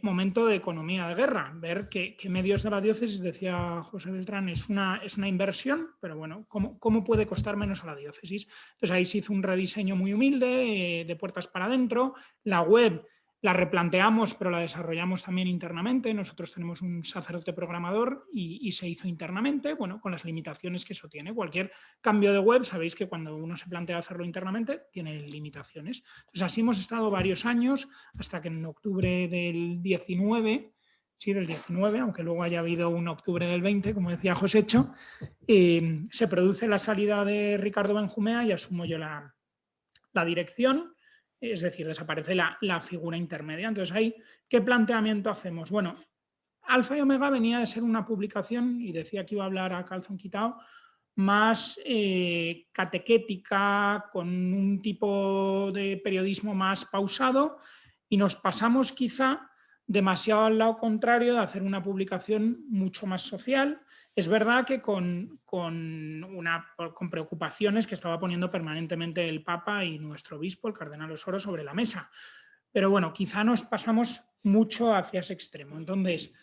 Momento de economía de guerra, ver que medios de la diócesis, decía José Beltrán, es una inversión, pero bueno, ¿cómo puede costar menos a la diócesis? Entonces ahí se hizo un rediseño muy humilde, de puertas para adentro. La web la replanteamos, pero la desarrollamos también internamente. Nosotros tenemos un sacerdote programador y se hizo internamente, bueno, con las limitaciones que eso tiene. Cualquier cambio de web, sabéis que cuando uno se plantea hacerlo internamente, tiene limitaciones. Entonces así hemos estado varios años, hasta que en octubre del 19, sí, del 19, aunque luego haya habido un octubre del 20, como decía Josécho, se produce la salida de Ricardo Benjumea y asumo yo la dirección. Es decir, desaparece la figura intermedia. Entonces, ahí, ¿qué planteamiento hacemos? Bueno, Alfa y Omega venía de ser una publicación, y decía que iba a hablar a calzón quitado, más catequética, con un tipo de periodismo más pausado, y nos pasamos quizá demasiado al lado contrario de hacer una publicación mucho más social. Es verdad que con preocupaciones que estaba poniendo permanentemente el Papa y nuestro obispo, el cardenal Osoro, sobre la mesa. Pero bueno, quizá nos pasamos mucho hacia ese extremo. Entonces,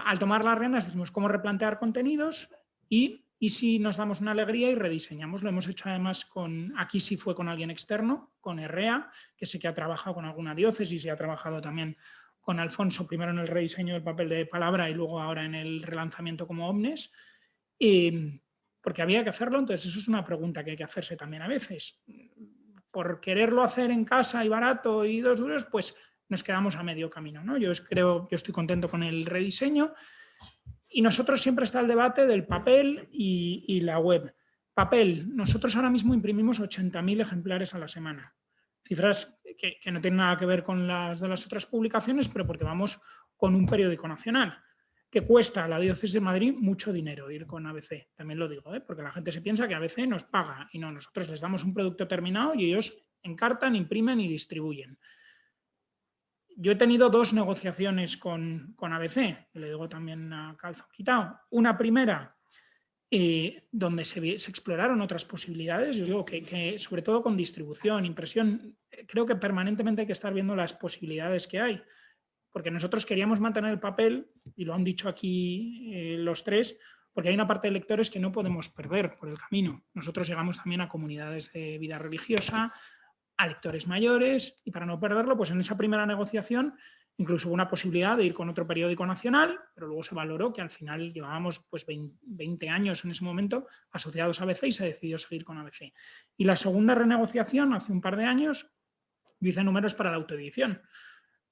al tomar las riendas, dijimos cómo replantear contenidos y si nos damos una alegría y rediseñamos. Lo hemos hecho además aquí sí fue con alguien externo, con Herrea, que sé que ha trabajado con alguna diócesis y ha trabajado también con Alfonso, primero en el rediseño del papel de palabra y luego ahora en el relanzamiento como Omnes, porque había que hacerlo. Entonces eso es una pregunta que hay que hacerse también a veces. Por quererlo hacer en casa y barato y 2 duros, pues nos quedamos a medio camino, ¿no? Yo estoy contento con el rediseño, y nosotros siempre está el debate del papel y la web. Papel, nosotros ahora mismo imprimimos 80.000 ejemplares a la semana. Cifras que no tienen nada que ver con las de las otras publicaciones, pero porque vamos con un periódico nacional, que cuesta a la Diócesis de Madrid mucho dinero ir con ABC. También lo digo, porque la gente se piensa que ABC nos paga, y no, nosotros les damos un producto terminado y ellos encartan, imprimen y distribuyen. Yo he tenido 2 negociaciones con ABC, le digo también a calzón quitado. Una primera, donde se exploraron otras posibilidades. Yo digo que sobre todo con distribución, impresión, creo que permanentemente hay que estar viendo las posibilidades que hay, porque nosotros queríamos mantener el papel, y lo han dicho aquí los 3, porque hay una parte de lectores que no podemos perder por el camino. Nosotros llegamos también a comunidades de vida religiosa, a lectores mayores, y para no perderlo, pues en esa primera negociación incluso hubo una posibilidad de ir con otro periódico nacional, pero luego se valoró que al final llevábamos pues 20 años en ese momento asociados a ABC y se decidió seguir con ABC. Y la segunda renegociación, hace un par de años, yo hice números para la autoedición,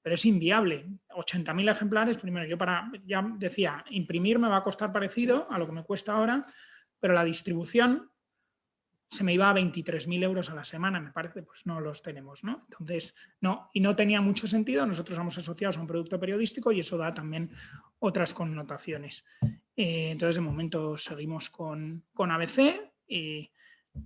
pero es inviable. 80.000 ejemplares, primero ya decía, imprimir me va a costar parecido a lo que me cuesta ahora, pero la distribución se me iba a 23.000 euros a la semana, me parece, pues no los tenemos, ¿no? Entonces, no, y no tenía mucho sentido. Nosotros estamos asociados a un producto periodístico y eso da también otras connotaciones. Entonces, de momento seguimos con ABC.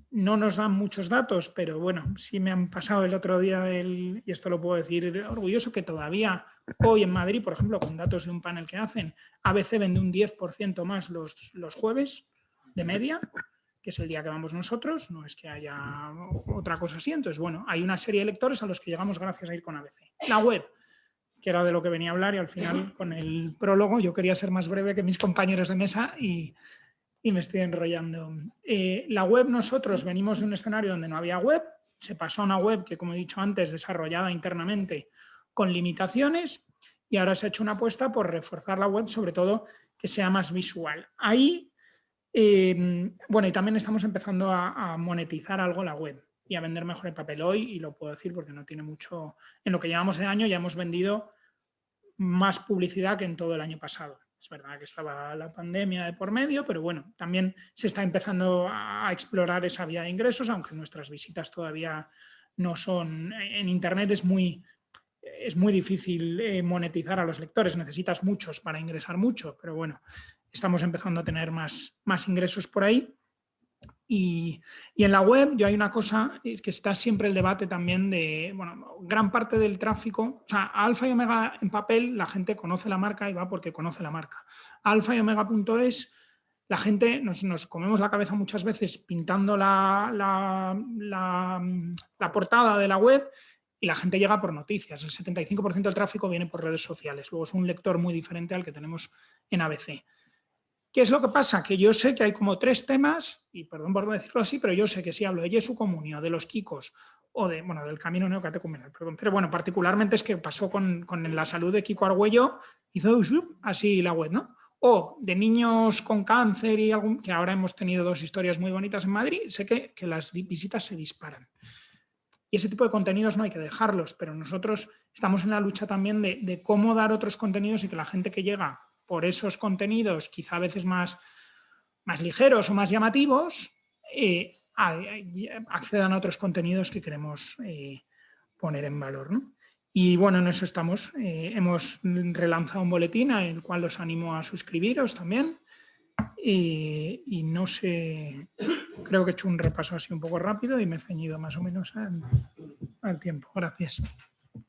No nos dan muchos datos, pero bueno, sí me han pasado el otro día, y esto lo puedo decir orgulloso, que todavía hoy en Madrid, por ejemplo, con datos de un panel que hacen, ABC vende un 10% más los jueves de media, que es el día que vamos nosotros, no es que haya otra cosa así. Entonces, bueno, hay una serie de lectores a los que llegamos gracias a ir con ABC. La web, que era de lo que venía a hablar, y al final con el prólogo yo quería ser más breve que mis compañeros de mesa y me estoy enrollando. La web, nosotros venimos de un escenario donde no había web, se pasó a una web que, como he dicho antes, desarrollada internamente con limitaciones, y ahora se ha hecho una apuesta por reforzar la web, sobre todo que sea más visual. Ahí, bueno, y también estamos empezando a monetizar algo la web y a vender mejor el papel hoy, y lo puedo decir porque no tiene mucho. En lo que llevamos de año ya hemos vendido más publicidad que en todo el año pasado. Es verdad que estaba la pandemia de por medio, pero bueno, también se está empezando a explorar esa vía de ingresos, aunque nuestras visitas todavía no son. En Internet es muy difícil monetizar a los lectores, necesitas muchos para ingresar mucho, pero bueno, estamos empezando a tener más ingresos por ahí. Y en la web yo hay una cosa, es que está siempre el debate también de, bueno, gran parte del tráfico, o sea, a Alfa y Omega en papel la gente conoce la marca y va porque conoce la marca. A alfaomega.es la gente nos comemos la cabeza muchas veces pintando la portada de la web, y la gente llega por noticias. El 75% del tráfico viene por redes sociales. Luego es un lector muy diferente al que tenemos en ABC. ¿Qué es lo que pasa? Que yo sé que hay como 3 temas, y perdón por decirlo así, pero yo sé que si hablo de Jesu Comunio, de los Kikos, o del Camino Neocatecumenal, pero bueno, particularmente es que pasó con la salud de Kiko Argüello, hizo así la web, ¿no? O de niños con cáncer, que ahora hemos tenido 2 historias muy bonitas en Madrid, sé que las visitas se disparan. Y ese tipo de contenidos no hay que dejarlos, pero nosotros estamos en la lucha también de cómo dar otros contenidos y que la gente que llega por esos contenidos, quizá a veces más ligeros o más llamativos, accedan a otros contenidos que queremos poner en valor, ¿no? Y bueno, en eso estamos. Hemos relanzado un boletín al cual os animo a suscribiros también. Y no sé, creo que he hecho un repaso así un poco rápido y me he ceñido más o menos al tiempo. Gracias.